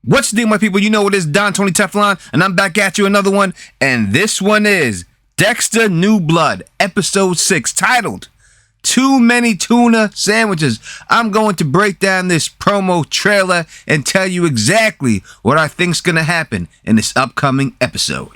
What's the deal, my people? You know it is Don Tony Teflon, and I'm back at you another one, and this one is Dexter New Blood, Episode 6, titled Too Many Tuna Sandwiches. I'm going to break down this promo trailer and tell you exactly what I think's going to happen in this upcoming episode.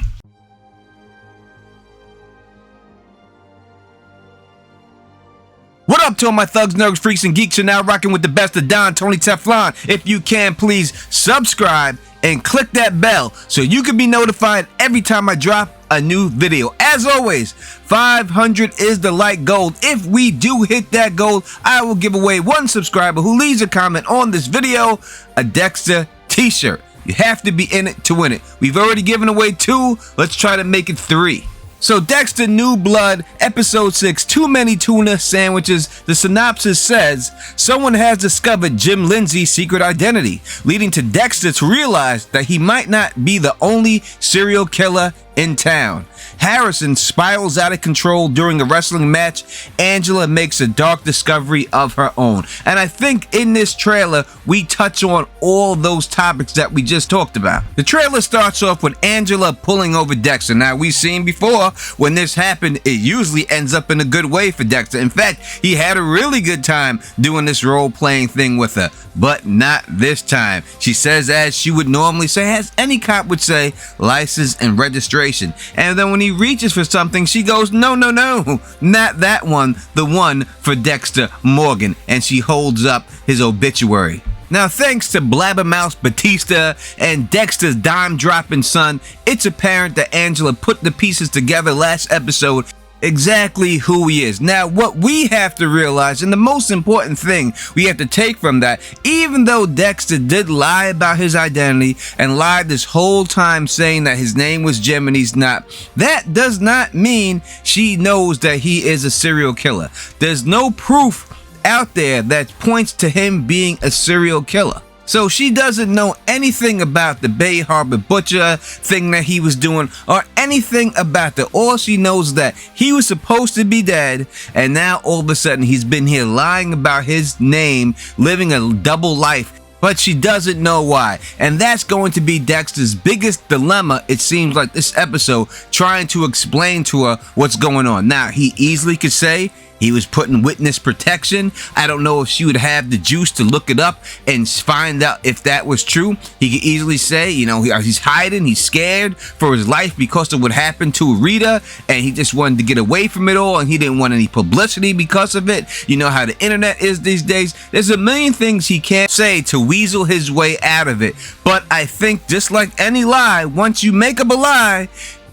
What up to all my thugs, nerds, freaks, and geeks? You're now rocking with the best of Don Tony Teflon. If you can, please subscribe and click that bell so you can be notified every time I drop a new video. As always, 500 is the like goal. If we do hit that goal, I will give away one subscriber who leaves a comment on this video a Dexter t-shirt. You have to be in it to win it. We've already given away 2. Let's try to make it 3. So Dexter New Blood, Episode 6, Too Many Tuna Sandwiches. The synopsis says, someone has discovered Jim Lindsay's secret identity, leading to Dexter to realize that he might not be the only serial killer in town. Harrison spirals out of control during a wrestling match. Angela makes a dark discovery of her own. And I think in this trailer, we touch on all those topics that we just talked about. The trailer starts off with Angela pulling over Dexter. Now, we've seen before when this happened, it usually ends up in a good way for Dexter. In fact, he had a really good time doing this role-playing thing with her. But not this time. She says, as she would normally say, as any cop would say, license and registration. And then when he reaches for something, she goes, no, no, no, not that one, the one for Dexter Morgan. And she holds up his obituary. Now, thanks to Blabbermouth Batista and Dexter's dime-dropping son, it's apparent that Angela put the pieces together last episode exactly who he is. Now, what we have to realize, and the most important thing we have to take from that, even though Dexter did lie about his identity and lied this whole time saying that his name was Jim and he's not, that does not mean she knows that he is a serial killer. There's no proof out there that points to him being a serial killer. So she doesn't know anything about the Bay Harbor Butcher thing that he was doing or anything about that. All she knows is that he was supposed to be dead, and now all of a sudden he's been here lying about his name, living a double life. But she doesn't know why. And that's going to be Dexter's biggest dilemma, it seems like this episode, trying to explain to her what's going on. Now, he easily could say he was put in witness protection. I don't know if she would have the juice to look it up and find out if that was true. He could easily say, you know, he's hiding, he's scared for his life because of what happened to Rita, and he just wanted to get away from it all, and he didn't want any publicity because of it. You know how the internet is these days. There's a million things he can't say to weasel his way out of it. But I think just like any lie, once you make up a lie,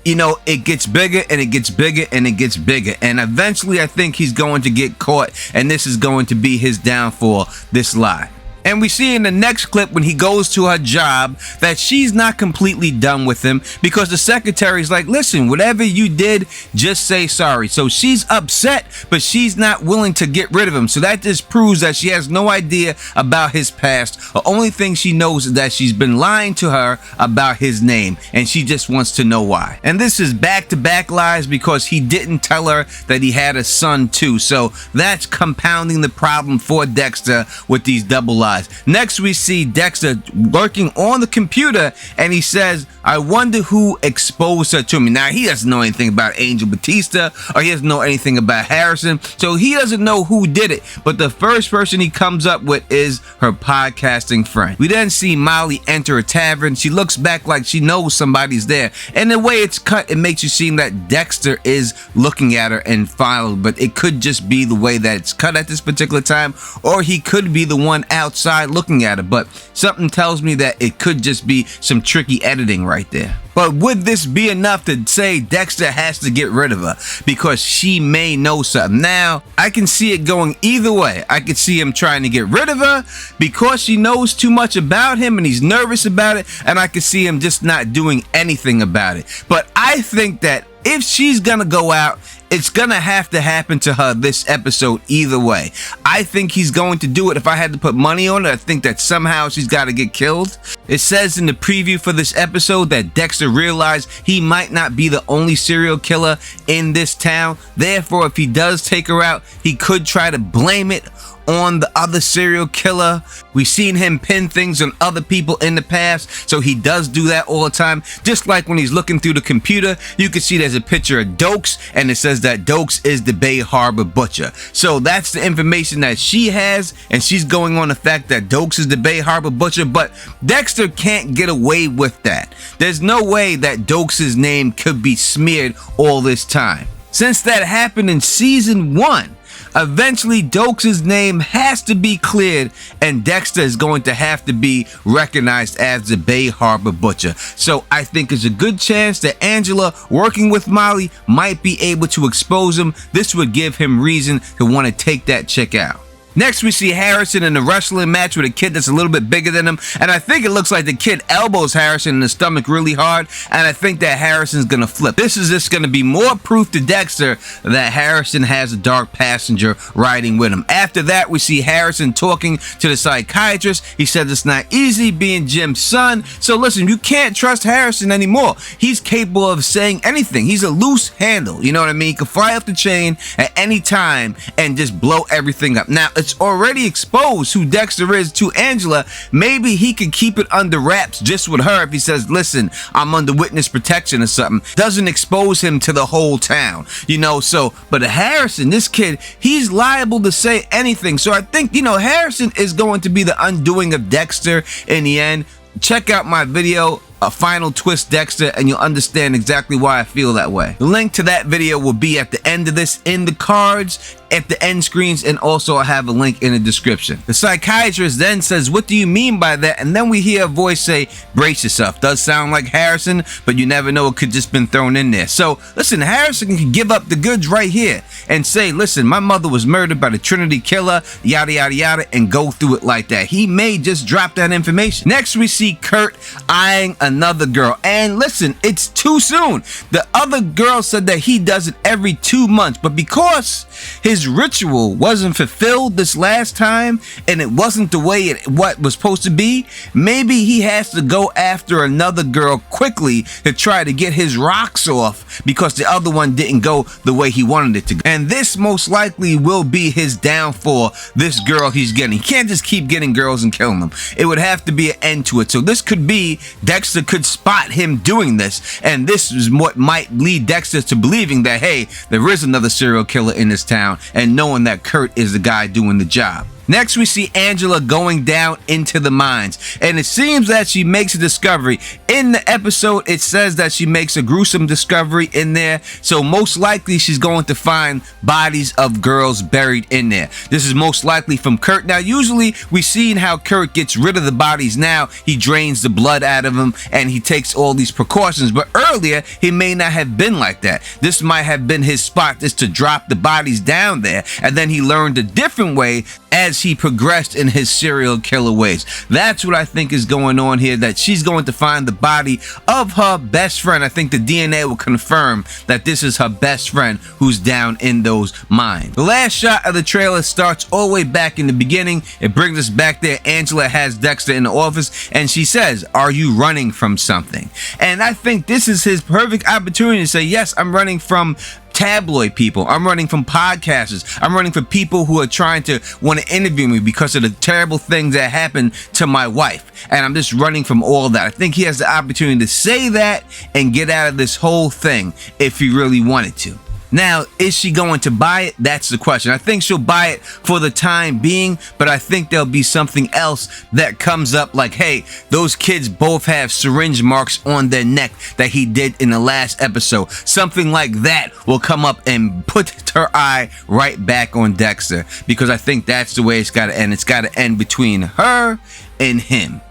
you know, it gets bigger and it gets bigger and it gets bigger. And eventually I think he's going to get caught, and this is going to be his downfall, this lie. And we see in the next clip when he goes to her job that she's not completely done with him because the secretary's like, listen, whatever you did, just say sorry. So she's upset, but she's not willing to get rid of him. So that just proves that she has no idea about his past. The only thing she knows is that she's been lying to her about his name, and she just wants to know why. And this is back-to-back lies because he didn't tell her that he had a son too. So that's compounding the problem for Dexter with these double lies. Next, we see Dexter working on the computer, and he says, I wonder who exposed her to me. Now, he doesn't know anything about Angel Batista, or he doesn't know anything about Harrison, so he doesn't know who did it. But the first person he comes up with is her podcasting friend. We then see Molly enter a tavern. She looks back like she knows somebody's there, and the way it's cut, it makes you seem that Dexter is looking at her and followed, but it could just be the way that it's cut at this particular time, or he could be the one outside looking at her, but something tells me that it could just be some tricky editing right there. But would this be enough to say Dexter has to get rid of her because she may know something? Now, I can see it going either way. I could see him trying to get rid of her because she knows too much about him and he's nervous about it, and I could see him just not doing anything about it. But I think that if she's gonna go out, it's gonna have to happen to her this episode either way. I think he's going to do it. If I had to put money on it, I think that somehow she's got to get killed. It says in the preview for this episode that Dexter realized he might not be the only serial killer in this town. Therefore, if he does take her out, he could try to blame it on the other serial killer. We've seen him pin things on other people in the past, so he does do that all the time. Just like when he's looking through the computer, you can see there's a picture of Dokes, and it says that Dokes is the Bay Harbor Butcher. So that's the information that she has, and she's going on the fact that Dokes is the Bay Harbor Butcher, but Dexter can't get away with that. There's no way that Dokes' name could be smeared all this time. Since that happened in season 1, eventually Dokes' name has to be cleared, and Dexter is going to have to be recognized as the Bay Harbor Butcher. So I think there's a good chance that Angela, working with Molly, might be able to expose him. This would give him reason to want to take that chick out. Next, we see Harrison in a wrestling match with a kid that's a little bit bigger than him, and I think it looks like the kid elbows Harrison in the stomach really hard, and I think that Harrison's gonna flip. This is just gonna be more proof to Dexter that Harrison has a dark passenger riding with him. After that, we see Harrison talking to the psychiatrist. He says it's not easy being Jim's son, so listen, you can't trust Harrison anymore. He's capable of saying anything. He's a loose handle, you know what I mean? He can fly off the chain at any time and just blow everything up. Now, it's already exposed who Dexter is to Angela. Maybe he could keep it under wraps just with her if he says, listen, I'm under witness protection or something. Doesn't expose him to the whole town, you know. So, but Harrison, this kid, he's liable to say anything. So I think, you know, Harrison is going to be the undoing of Dexter in the end. Check out my video, A Final Twist Dexter, and you'll understand exactly why I feel that way. The link to that video will be at the end of this in the cards, at the end screens, and also I have a link in the description. The psychiatrist then says, what do you mean by that? And then we hear a voice say, brace yourself. Does sound like Harrison, but you never know, it could just been thrown in there. So listen, Harrison can give up the goods right here and say, listen, my mother was murdered by the Trinity Killer, yada yada yada, and go through it like that. He may just drop that information. Next, we see Kurt eyeing another girl, and listen, it's too soon. The other girl said that he does it every 2 months, but because his ritual wasn't fulfilled this last time and it wasn't the way what was supposed to be, maybe he has to go after another girl quickly to try to get his rocks off because the other one didn't go the way he wanted it to go. And this most likely will be his downfall, this girl he's getting. He can't just keep getting girls and killing them. It would have to be an end to it. So this could be, Dexter could spot him doing this, and this is what might lead Dexter to believing that, hey, there is another serial killer in this town, and knowing that Kurt is the guy doing the job. Next, we see Angela going down into the mines, and it seems that she makes a discovery. In the episode, it says that she makes a gruesome discovery in there, so most likely she's going to find bodies of girls buried in there. This is most likely from Kurt. Now, usually we've seen how Kurt gets rid of the bodies. Now, he drains the blood out of them, and he takes all these precautions, but earlier, he may not have been like that. This might have been his spot, just to drop the bodies down there, and then he learned a different way as he progressed in his serial killer ways. That's what I think is going on here, that she's going to find the body of her best friend. I think the DNA will confirm that this is her best friend who's down in those mines. The last shot of the trailer starts all the way back in the beginning. It brings us back there. Angela has Dexter in the office, and she says, are you running from something? And I think this is his perfect opportunity to say, yes, I'm running from tabloid people. I'm running from podcasters. I'm running from people who are trying to want to interview me because of the terrible things that happened to my wife. And I'm just running from all that. I think he has the opportunity to say that and get out of this whole thing if he really wanted to. Now, is she going to buy it? That's the question. I think she'll buy it for the time being, but I think there'll be something else that comes up like, hey, those kids both have syringe marks on their neck that he did in the last episode. Something like that will come up and put her eye right back on Dexter, because I think that's the way it's got to end. It's got to end between her and him.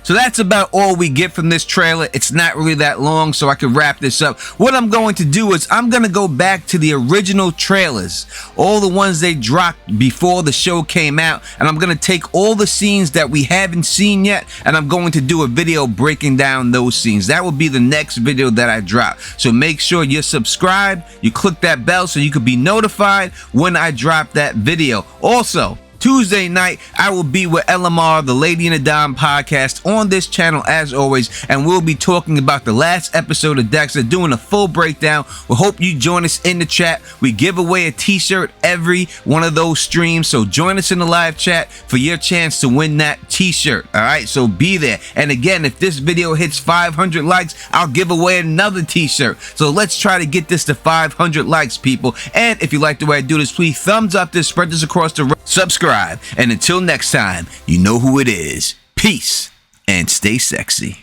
So that's about all we get from this trailer. It's not really that long, so I can wrap this up. What I'm going to do is I'm going to go back to the original trailers, all the ones they dropped before the show came out, and I'm going to take all the scenes that we haven't seen yet, and I'm going to do a video breaking down those scenes. That will be the next video that I drop. So make sure you're subscribed, you click that bell so you can be notified when I drop that video. Also, Tuesday night, I will be with LMR, the Lady and the Dime podcast, on this channel as always, and we'll be talking about the last episode of Dexter, doing a full breakdown. We hope you join us in the chat. We give away a t-shirt every one of those streams, so join us in the live chat for your chance to win that t-shirt. All right, so be there. And again, if this video hits 500 likes, I'll give away another t-shirt. So let's try to get this to 500 likes, people. And if you like the way I do this, please thumbs up this, spread this across the subscribe. And until next time, you know who it is. Peace and stay sexy.